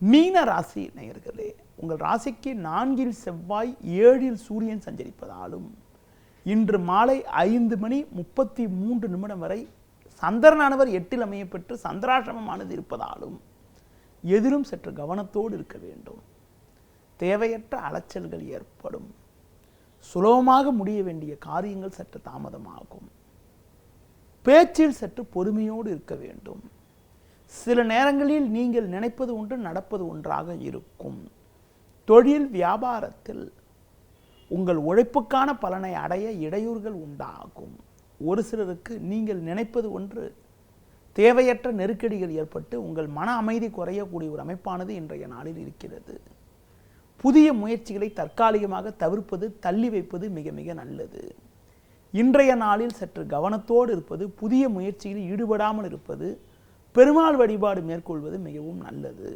மீன ராசி நேயர்களே, உங்கள் ராசிக்கு 4 செவ்வாய் 7 சூரியன் சஞ்சரிப்பதாலும் இன்று மாலை 5:33 வரை சந்திரனானவர் 8 அமையப்பெற்று சந்திராசிரமமானது இருப்பதாலும் எதிலும் சற்று கவனத்தோடு இருக்க வேண்டும். தேவையற்ற அலைச்சல்கள் ஏற்படும். சுலபமாக முடிய வேண்டிய காரியங்கள் சற்று தாமதமாகும். பேச்சில் சற்று பொறுமையோடு இருக்க வேண்டும். சில நேரங்களில் நீங்கள் நினைப்பது ஒன்று நடப்பது ஒன்றாக இருக்கும். தொழில் வியாபாரத்தில் உங்கள் உழைப்புக்கான பலனை அடைய இடையூறுகள் உண்டாகும். ஒரு சிலருக்கு நீங்கள் நினைப்பது ஒன்று தேவையற்ற நெருக்கடிகள் ஏற்பட்டு உங்கள் மன அமைதி குறையக்கூடிய ஒரு அமைப்பானது இன்றைய நாளில் இருக்கிறது. புதிய முயற்சிகளை தற்காலிகமாக தவிர்ப்பது, தள்ளி வைப்பது மிக மிக நல்லது. இன்றைய நாளில் சற்று கவனத்தோடு இருப்பது, புதிய முயற்சிகளில் ஈடுபடாமல் இருப்பது, பெருமாள் வழிபாடு மேற்கொள்வது மிகவும் நல்லது.